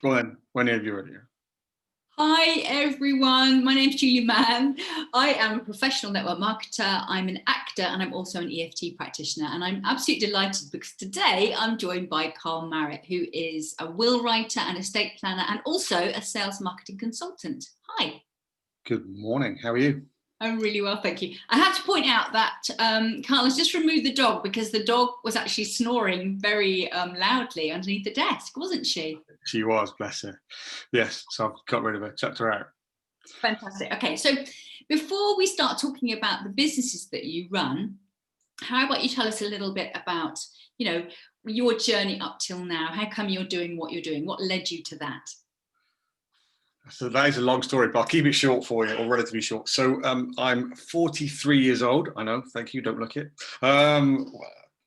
Go on, whenever you're ready. Hi everyone, my name's Julie Mann. I am a professional network marketer, I'm an actor, and I'm also an EFT practitioner. And I'm absolutely delighted because today I'm joined by Karl Marriott, who is a will writer and estate planner and also a sales marketing consultant. Hi. Good morning, how are you? I'm really well, thank you. I have to point out that Karl has just removed the dog because the dog was actually snoring very loudly underneath the desk, wasn't she? She was, bless her. Yes, so I've got rid of her, chucked her out. Fantastic. Okay, so before we start talking about the businesses that you run, how about you tell us a little bit about, your journey up till now? How come you're doing what you're doing? What led you to that? So that is a long story, but I'll keep it short for you, or relatively short. So I'm 43 years old. I know, thank you, don't look it.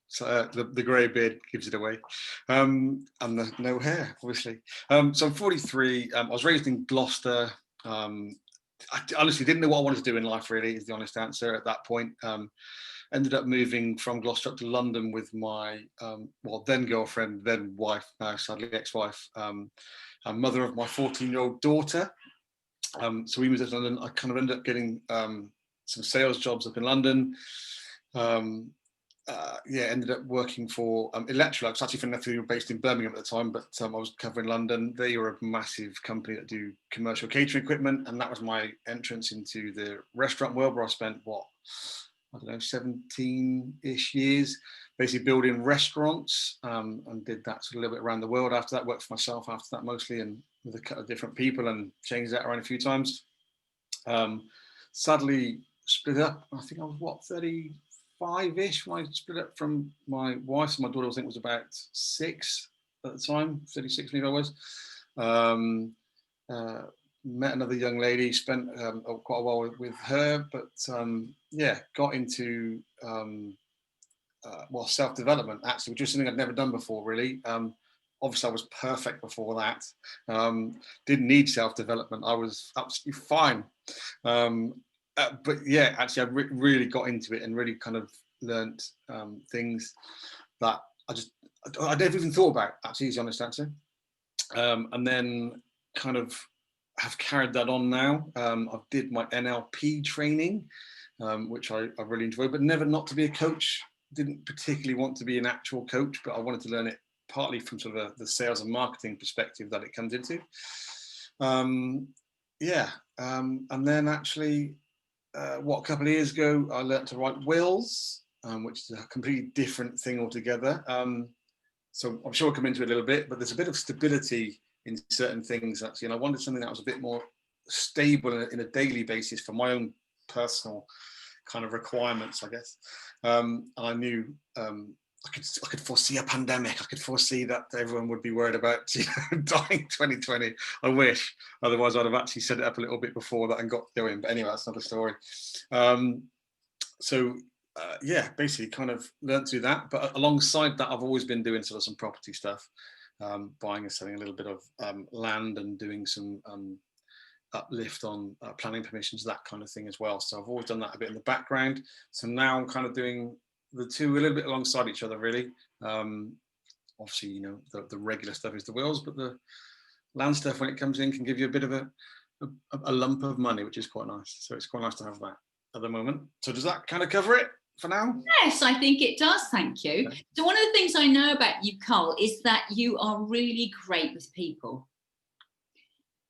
So the grey beard gives it away, and the no hair, obviously. So I'm 43. I was raised in Gloucester. I honestly didn't know what I wanted to do in life, really, is the honest answer at that point. Ended up moving from Gloucester up to London with my then girlfriend, then wife, now sadly ex-wife, and mother of my 14-year-old daughter. So we moved to London. I kind of ended up getting some sales jobs up in London. Ended up working for Electrolux, actually for Netherlands, based in Birmingham at the time, but I was covering London. They were a massive company that do commercial catering equipment, and that was my entrance into the restaurant world, where I spent 17-ish years, basically building restaurants, and did that sort of a little bit around the world. After that, worked for myself after that mostly, and with a couple of different people, and changed that around a few times. Sadly split up. I think I was 35-ish when I split up from my wife. So my daughter, I think, was about 6 at the time, 36 maybe I was. Met another young lady, spent quite a while with her, but got into self-development, actually, which is something I'd never done before, really. Obviously I was perfect before that. Didn't need self-development, I was absolutely fine. But yeah, actually I really got into it and really kind of learnt things that I never even thought about, actually, is the honest answer. And then kind of have carried that on now. I did my NLP training, which I really enjoyed, but never not to be a coach. Didn't particularly want to be an actual coach, but I wanted to learn it partly from sort of the sales and marketing perspective that it comes into. And then actually, a couple of years ago, I learned to write wills, which is a completely different thing altogether. So I'm sure I'll come into it a little bit, but there's a bit of stability in certain things, actually, and I wanted something that was a bit more stable in a daily basis for my own personal kind of requirements, I guess. I knew I could foresee a pandemic. I could foresee that everyone would be worried about dying 2020. I wish, otherwise I'd have actually set it up a little bit before that and got going. But anyway, that's another story. Basically kind of learned through that. But alongside that, I've always been doing sort of some property stuff, buying and selling a little bit of land and doing some uplift on planning permissions, that kind of thing as well. So I've always done that a bit in the background. So now I'm kind of doing the two a little bit alongside each other, really. Obviously, the regular stuff is the wills, but the land stuff, when it comes in, can give you a bit of a lump of money, which is quite nice. So it's quite nice to have that at the moment. So does that kind of cover it for now? Yes, I think it does, thank you. Okay. So one of the things I know about you, Karl, is that you are really great with people.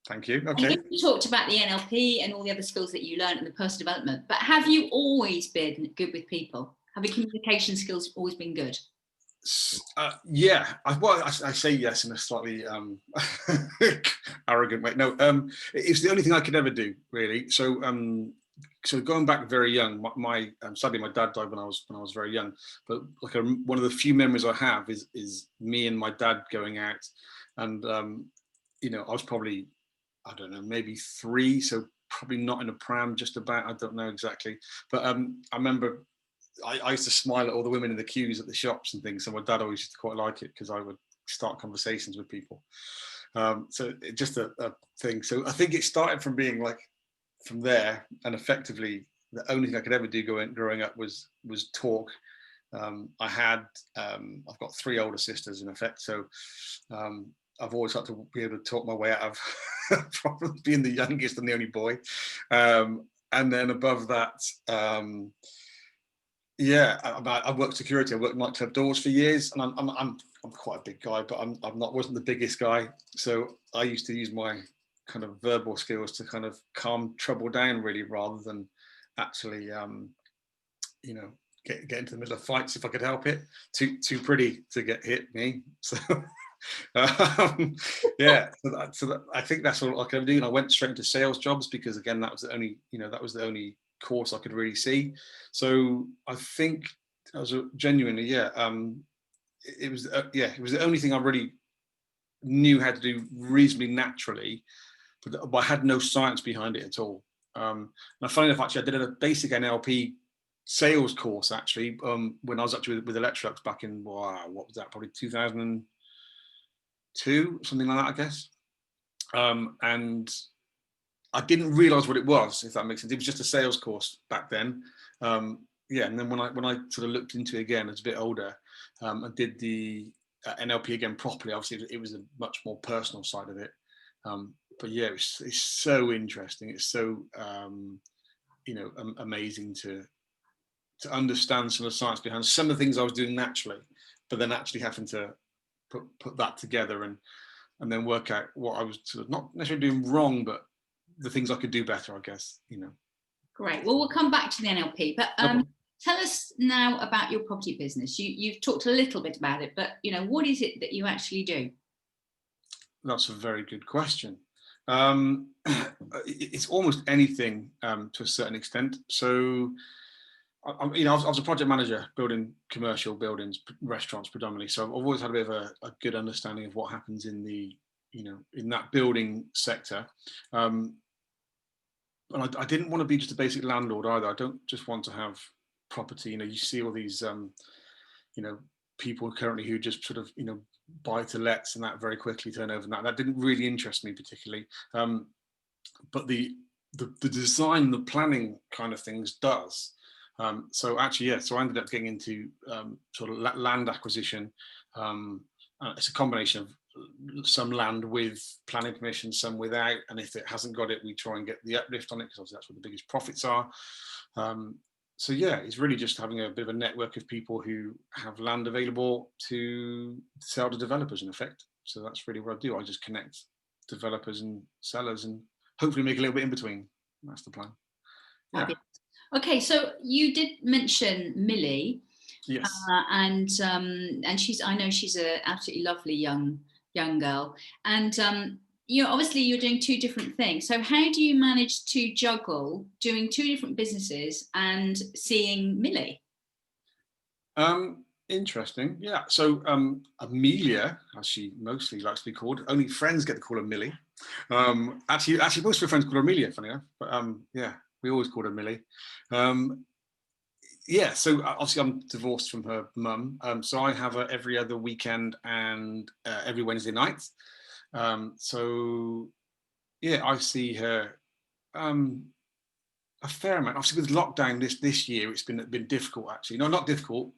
Thank you. Okay. You talked about the NLP and all the other skills that you learned in the personal development, but have you always been good with people? Have your communication skills always been good? I say yes in a slightly arrogant way. No, it's the only thing I could ever do, really. So going back very young, sadly my dad died when I was very young. But one of the few memories I have is me and my dad going out, and I was probably, I don't know, maybe 3, so probably not in a pram, just about. I don't know exactly, but I remember. I used to smile at all the women in the queues at the shops and things. So my dad always used to quite like it because I would start conversations with people. So it's just a thing. So I think it started from being from there, and effectively the only thing I could ever do growing up was talk. I've got 3 older sisters in effect. So I've always had to be able to talk my way out of probably being the youngest and the only boy. And then above that, yeah, I worked security. I worked nightclub doors for years, and I'm quite a big guy, but I'm not wasn't the biggest guy. So I used to use my kind of verbal skills to kind of calm trouble down, really, rather than actually, you know, get into the middle of fights if I could help it. Too pretty to get hit, me. So yeah, I think that's all I can do. And I went straight into sales jobs because, again, that was the only, that was the only course I could really see. So I think I was genuinely, yeah, it was, yeah, it was the only thing I really knew how to do reasonably naturally, but I had no science behind it at all. And funny enough, actually, I did a basic NLP sales course actually when I was actually with Electrolux back in, wow, what was that? Probably 2002, something like that, I guess. And I didn't realize what it was, if that makes sense. It was just a sales course back then. Yeah, and then when I sort of looked into it again as a bit older, and did the NLP again properly, obviously it was a much more personal side of it. But yeah, it's so interesting. It's so amazing to understand some of the science behind some of the things I was doing naturally, but then actually having to put that together and then work out what I was sort of not necessarily doing wrong, but the things I could do better, I guess. Great. Well, we'll come back to the NLP, but tell us now about your property business. You've talked a little bit about it, but what is it that you actually do? That's a very good question. It's almost anything to a certain extent. So, I was a project manager building commercial buildings, restaurants predominantly. So I've always had a bit of a good understanding of what happens in the, in that building sector. And I didn't want to be just a basic landlord either. I don't just want to have property. You see all these, people currently who just sort of, buy to lets and that very quickly turn over. And that didn't really interest me particularly. But the design, the planning kind of things does. So actually, yeah, so I ended up getting into sort of land acquisition. It's a combination of some land with planning permission, some without. And if it hasn't got it, we try and get the uplift on it, because obviously that's where the biggest profits are. So yeah, it's really just having a bit of a network of people who have land available to sell to developers in effect. So that's really what I do. I just connect developers and sellers and hopefully make a little bit in between. That's the plan. Yeah. Okay, so you did mention Millie. Yes. And I know she's an absolutely lovely young girl. And obviously you're doing two different things. So how do you manage to juggle doing two different businesses and seeing Millie? Interesting. Yeah. So Amelia, as she mostly likes to be called, only friends get to call her Millie. Actually, most of her friends call her Amelia, funny enough. But yeah, we always called her Millie. Yeah, so obviously I'm divorced from her mum, so I have her every other weekend and every Wednesday night. So yeah, I see her a fair amount. Obviously, with lockdown this year, it's been difficult. Actually, no, not difficult.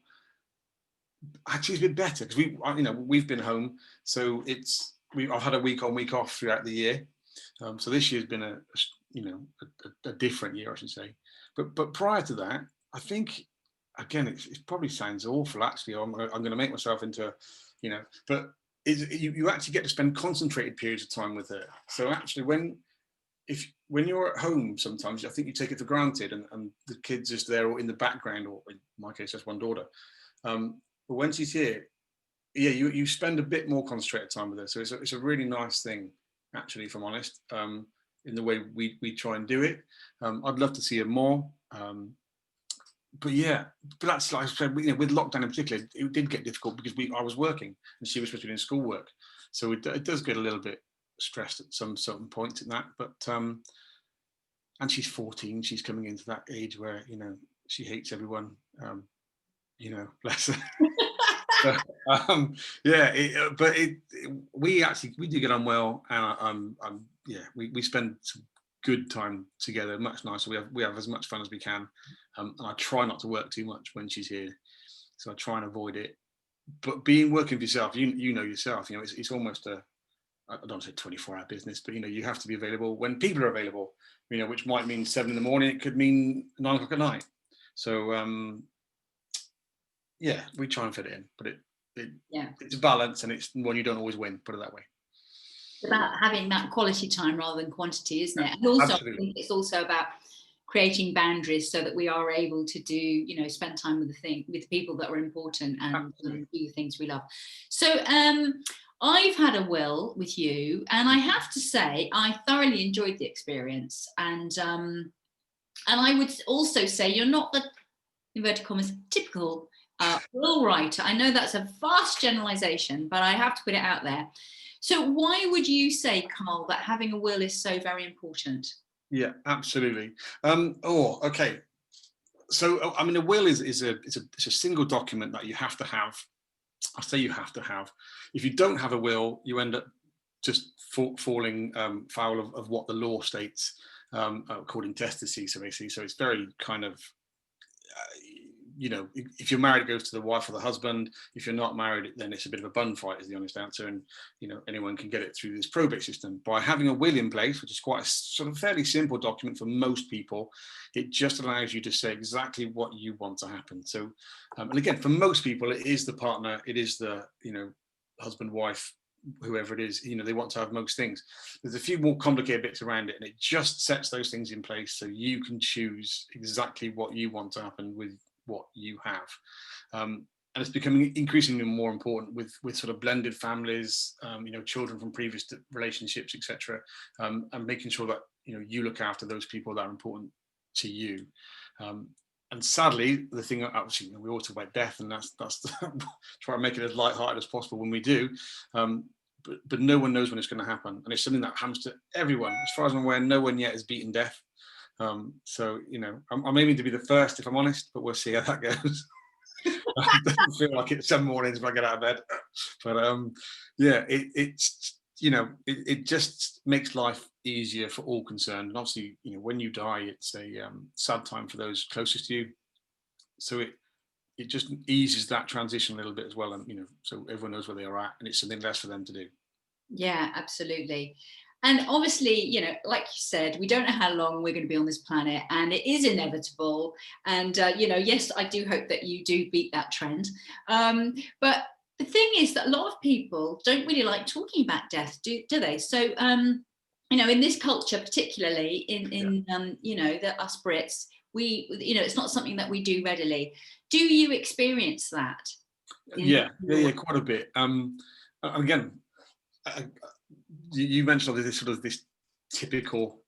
Actually, it's been better because we've been home, so I've had a week on, week off throughout the year. So this year's been a different year, I should say. But prior to that, I think, again, it probably sounds awful. Actually, I'm going to make myself into, but you actually get to spend concentrated periods of time with her. So actually, when you're at home, sometimes I think you take it for granted, and the kids just there or in the background, or in my case, just one daughter. But when she's here, yeah, you spend a bit more concentrated time with her. So it's a really nice thing, actually, if I'm honest, in the way we try and do it. I'd love to see her more. But yeah, but that's like I said, with lockdown in particular, it did get difficult because I was working and she was supposed to be doing schoolwork. So it does get a little bit stressed at some certain points in that. But and she's 14, she's coming into that age where, she hates everyone. Bless her. So, yeah, we do get on well, and yeah, we spend some good time together, much nicer. We have as much fun as we can, and I try not to work too much when she's here, so I try and avoid it. But working for yourself, you know yourself, it's almost a I don't want to say 24-hour business, but you have to be available when people are available, which might mean 7 in the morning, it could mean 9 o'clock at night. So yeah, we try and fit it in, but it's a balance, and it's one you don't always win, put it that way. About having that quality time rather than quantity, isn't it? And also, I think it's also about creating boundaries so that we are able to do, spend time with the people that are important, and do the things we love. So I've had a will with you, and I have to say I thoroughly enjoyed the experience, and I would also say you're not the, inverted commas, typical will writer. I know that's a vast generalization, but I have to put it out there. So why would you say, Karl, that having a will is so very important? Yeah, absolutely. Okay. So I mean, a will is a single document that you have to have. I say you have to have. If you don't have a will, you end up just falling foul of what the law states, according to testacy. So basically, so it's very kind of, if you're married, it goes to the wife or the husband. If you're not married, then it's a bit of a bun fight, is the honest answer. And anyone can get it through this probate system. By having a will in place, which is quite a sort of fairly simple document for most people, it just allows you to say exactly what you want to happen. So, and again, for most people, it is the partner, it is the husband, wife, whoever it is, they want to have most things. There's a few more complicated bits around it, and it just sets those things in place so you can choose exactly what you want to happen with what you have. And it's becoming increasingly more important with sort of blended families, children from previous relationships, etc., and making sure that you look after those people that are important to you. And sadly, the thing, obviously, we all talk about death, and that's try and make it as lighthearted as possible when we do. But no one knows when it's going to happen, and it's something that happens to everyone. As far as I'm aware, no one yet has beaten death. So I'm aiming to be the first, if I'm honest, but we'll see how that goes. I don't feel like it some mornings when I get out of bed, but yeah, it just makes life easier for all concerned. And obviously, when you die, it's a sad time for those closest to you. So it just eases that transition a little bit as well, and so everyone knows where they are at, and it's something less for them to do. Yeah, absolutely. And obviously, like you said, we don't know how long we're going to be on this planet, and it is inevitable. And, yes, I do hope that you do beat that trend. But the thing is that a lot of people don't really like talking about death, do they? So, in this culture, particularly in the us Brits, it's not something that we do readily. Do you experience that? Yeah, quite a bit. Again, you mentioned this typical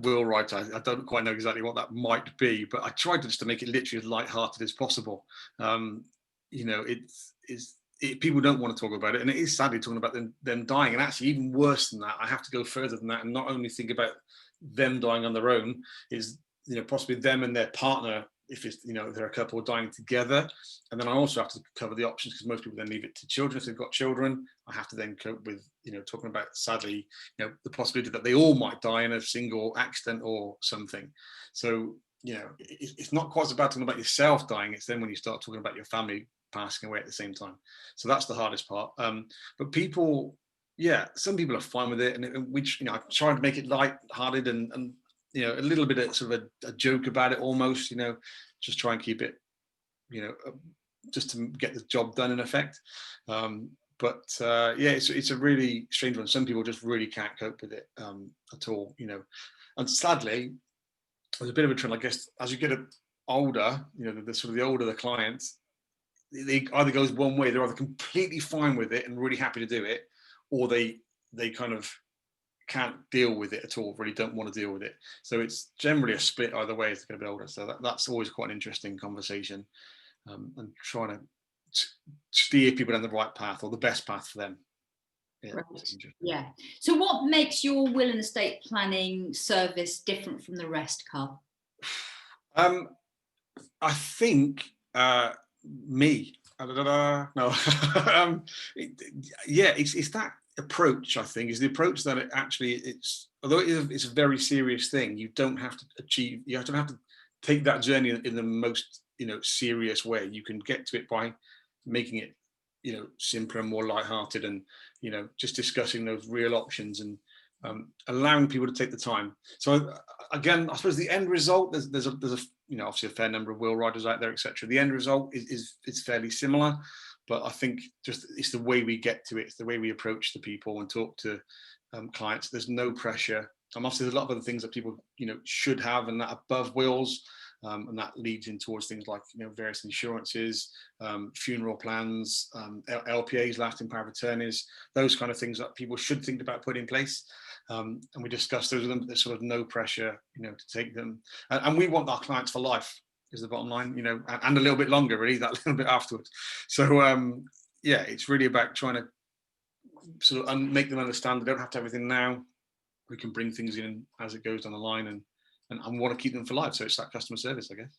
will writer. I don't quite know exactly what that might be, but I tried just to make it literally as light-hearted as possible. People don't want to talk about it, and it is sadly talking about them dying. And actually, even worse than that, I have to go further than that, and not only think about them dying on their own, is possibly them and their partner, if it's they're a couple dying together. And then I also have to cover the options, because most people then leave it to children. If they've got children, I have to then cope with talking about, sadly, the possibility that they all might die in a single accident or something. So it's not quite so bad talking about yourself dying, it's then when you start talking about your family passing away at the same time. So that's the hardest part. But people, some people are fine with it, and which I try to make it light-hearted and a little bit of sort of a joke about it almost, just try and keep it, just to get the job done in effect. But it's a really strange one. Some people just really can't cope with it at all, and sadly, there's a bit of a trend, I guess, as you get older, the sort of the older the clients, they either goes one way, they're either completely fine with it and really happy to do it, or they kind of can't deal with it at all, really don't want to deal with it. So it's generally a split either way as they get a bit older. So that's always quite an interesting conversation, and trying to steer people down the right path, or the best path for them. Yeah. So what makes your will and estate planning service different from the rest, Karl? I think me. No. It's that approach. I think is the approach that although it's a very serious thing, you don't have to achieve. You don't have to take that journey in the most serious way. You can get to it by making it simpler and more lighthearted, and just discussing those real options, and allowing people to take the time. So again, I suppose the end result, there's a obviously a fair number of wheel riders out there, etc. The end result is fairly similar, but I think just it's the way we get to it, it's the way we approach the people and talk to clients. There's no pressure. Obviously, there's a lot of other things that people should have, and that above wheels. And that leads in towards things like various insurances, funeral plans, LPAs, lasting power of attorneys, those kind of things that people should think about putting in place. And we discuss those with them. There's sort of no pressure, to take them. And we want our clients for life, is the bottom line, and a little bit longer, really, that little bit afterwards. So yeah, it's really about trying to sort of make them understand they don't have to have everything now. We can bring things in as it goes down the line, and want to keep them for life. So it's that customer service, I guess.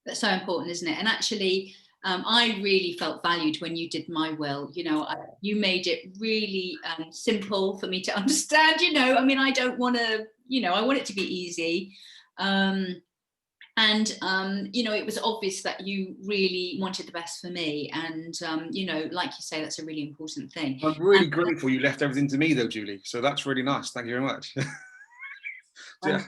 That's so important, isn't it? And actually, I really felt valued when you did my will. You made it really simple for me to understand. I mean, I don't want to, I want it to be easy. And it was obvious that you really wanted the best for me. And, like you say, that's a really important thing. I'm really grateful you left everything to me, though, Julie. So that's really nice. Thank you very much. Yeah.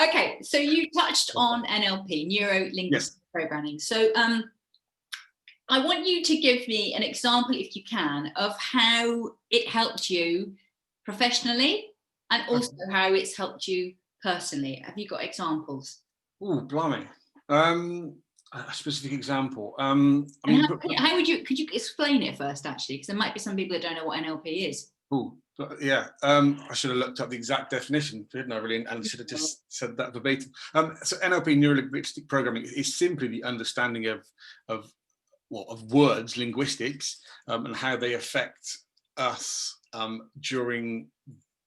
Okay, so you touched on NLP, neuro-linguistic programming. So I want you to give me an example, if you can, of how it helped you professionally and also how it's helped you personally. Have you got examples? Oh, blimey. A specific example. I mean, could you explain it first, actually? Because there might be some people that don't know what NLP is. Oh, yeah. I should have looked up the exact definition, didn't I, really? And should have just said that verbatim. So NLP, neuro-linguistic programming, is simply the understanding of words, linguistics, and how they affect us during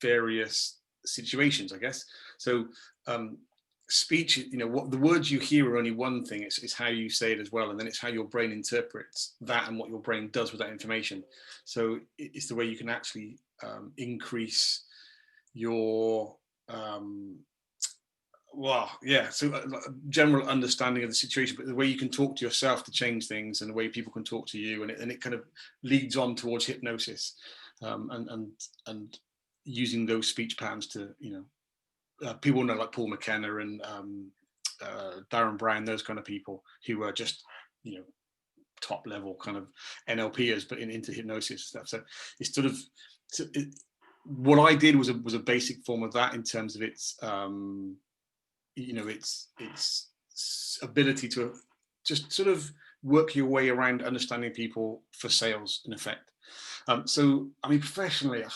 various situations, I guess. So speech, what the words you hear are only one thing. It's how you say it as well, and then it's how your brain interprets that and what your brain does with that information. So it's the way you can actually increase your general understanding of the situation, but the way you can talk to yourself to change things, and the way people can talk to you, and it kind of leads on towards hypnosis, and using those speech patterns to people know, like Paul McKenna and Darren Brown, those kind of people who are just top level kind of NLPers, but into hypnosis and stuff. So it's sort of what I did was a basic form of that in terms of its its ability to just sort of work your way around understanding people for sales, in effect. So, I mean, professionally, I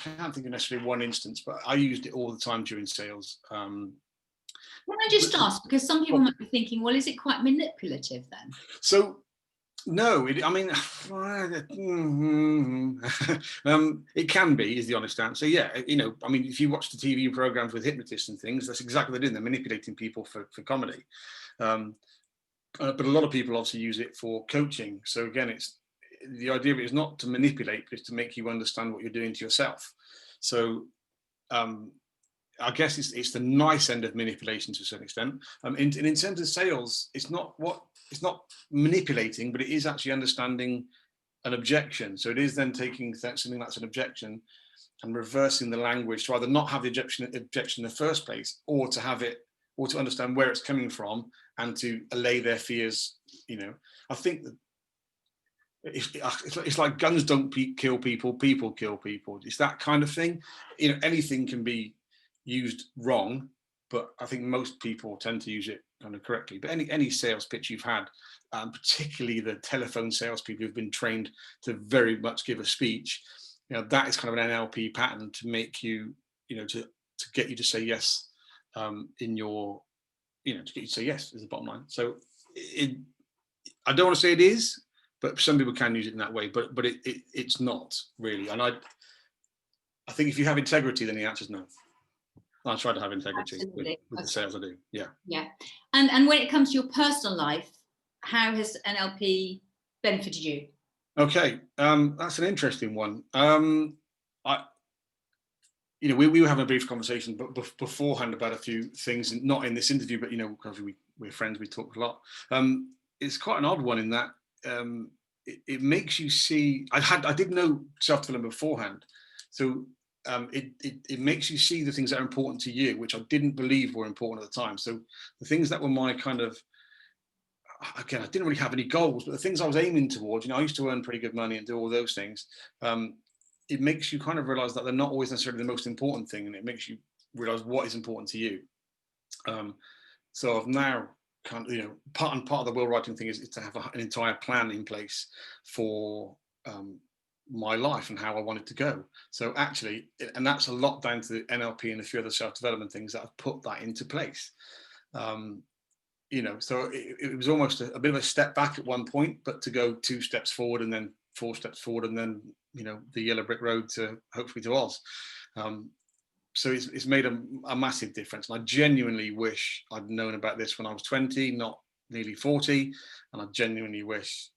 can't think of necessarily one instance, but I used it all the time during sales. Can I just ask, because some people might be thinking, well, is it quite manipulative then? So, no, it can be, is the honest answer. Yeah, I mean, if you watch the TV programs with hypnotists and things, that's exactly what they're doing. They're manipulating people for comedy. But a lot of people obviously use it for coaching. So again, the idea of it is not to manipulate, but it's to make you understand what you're doing to yourself. So I guess it's the nice end of manipulation to a certain extent. In terms of sales, it's not manipulating, but it is actually understanding an objection. So it is then taking something that's an objection and reversing the language to either not have the objection in the first place, or to have it, or to understand where it's coming from and to allay their fears. I think that it's like guns don't kill people, people kill people. It's that kind of thing. Anything can be used wrong, but I think most people tend to use it kind of correctly. But any sales pitch you've had, particularly the telephone salespeople who've been trained to very much give a speech, that is kind of an NLP pattern to make you, to get you to say yes, to get you to say yes is the bottom line. So I don't want to say it is, but some people can use it in that way, but it's not really. And I think if you have integrity, then the answer is no. I try to have integrity with the sales I do. Yeah. Yeah. And when it comes to your personal life, how has NLP benefited you? Okay, that's an interesting one. We were having a brief conversation beforehand about a few things, not in this interview, but because we're friends, we talk a lot. It's quite an odd one in that it makes you see. I did know self-development beforehand, so it makes you see the things that are important to you, which I didn't believe were important at the time. So the things that were my kind of, again, I didn't really have any goals, but the things I was aiming towards, I used to earn pretty good money and do all those things. It makes you kind of realize that they're not always necessarily the most important thing, and it makes you realize what is important to you. So I've now kind of, part of the will writing thing is to have an entire plan in place for my life and how I want it to go. So actually, and that's a lot down to the NLP and a few other self-development things that have put that into place. So it was almost a bit of a step back at one point, but to go 2 steps forward and then 4 steps forward, and then the yellow brick road to hopefully to Oz. So it's made a massive difference, and I genuinely wish I'd known about this when I was 20, not nearly 40, and I genuinely wish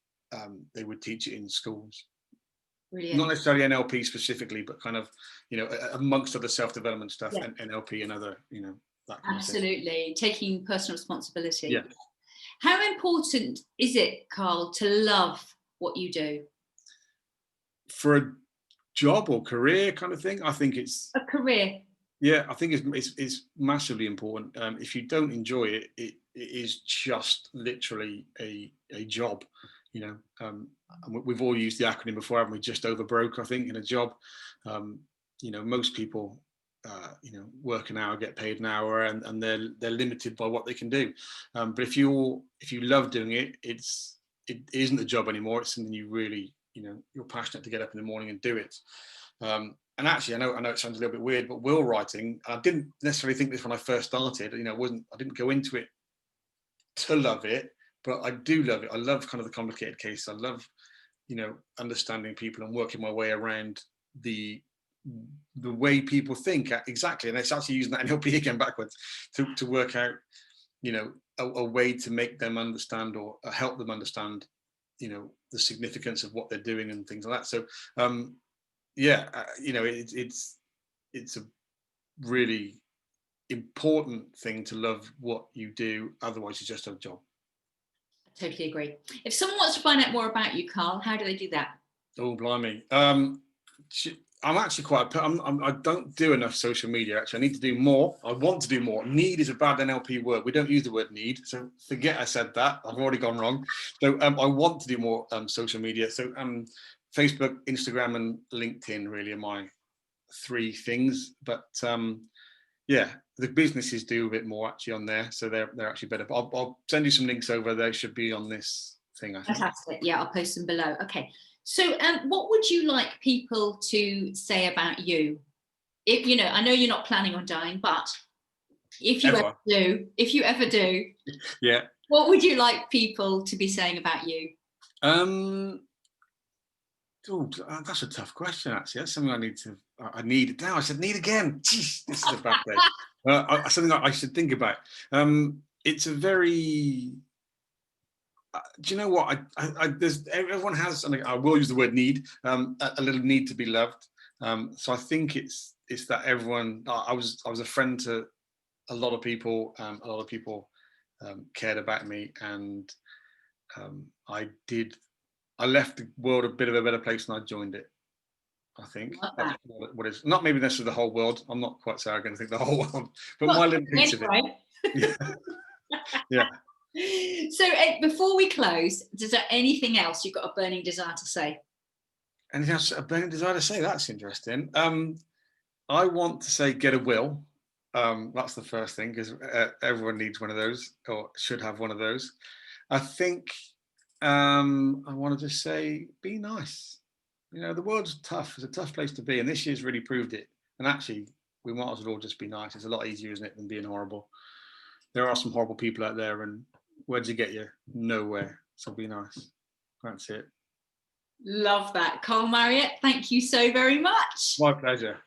they would teach it in schools. Brilliant. Not necessarily NLP specifically, but kind of amongst other self-development stuff, and NLP and other that kind absolutely of taking personal responsibility. Yeah. How important is it, Karl, to love what you do? For a job or career kind of thing, I think it's a career. Yeah, I think it's massively important. If you don't enjoy it, it is just literally a job. We've all used the acronym before, haven't we? Just over broke, I think, in a job. Most people, work an hour, get paid an hour, and they're limited by what they can do. But if you love doing it, it isn't a job anymore. It's something you really, you're passionate to get up in the morning and do it. And actually, I know it sounds a little bit weird, but will writing, I didn't necessarily think this when I first started. I didn't go into it to love it, but I do love it. I love kind of the complicated case. I love, understanding people and working my way around the way people think exactly. And it's actually using that NLP again backwards to work out, a way to make them understand or help them understand, the significance of what they're doing and things like that. So, it's a really important thing to love what you do. Otherwise, it's just a job. I totally agree. If someone wants to find out more about you, Karl, how do they do that? Oh, blimey. I'm actually I don't do enough social media. Actually, I need to do more. I want to do more. Need is a bad NLP word. We don't use the word need. So forget I said that. I've already gone wrong. So I want to do more social media. So Facebook, Instagram, and LinkedIn really are my 3 things. But the businesses do a bit more actually on there, so they're actually better. But I'll send you some links over. They should be on this thing, I think. Fantastic. Yeah, I'll post them below. Okay. So, what would you like people to say about you? If I know you're not planning on dying, but if you ever do, yeah. What would you like people to be saying about you? That's a tough question, actually. That's something I need now. I said need again. Jeez, this is a bad day. Something that I should think about. It's a very... do you know what? Everyone has, and I will use the word need, a little need to be loved. So I think it's that everyone... I was a friend to a lot of people. A lot of people cared about me, and I left the world a bit of a better place than I joined it. I think that's what is not maybe necessarily the whole world. I'm not quite so arrogant to think the whole world, but my little piece of it. Yeah. So before we close, is there anything else you've got a burning desire to say? Anything else a burning desire to say? That's interesting. I want to say get a will. That's the first thing, because everyone needs one of those, or should have one of those. I think I want to just say be nice. The world's tough. It's a tough place to be, and this year's really proved it. And actually, we might as well all just be nice. It's a lot easier, isn't it, than being horrible. There are some horrible people out there, and where does it get you? Nowhere. So be nice. That's it. Love that. Karl Marriott, thank you so very much. My pleasure.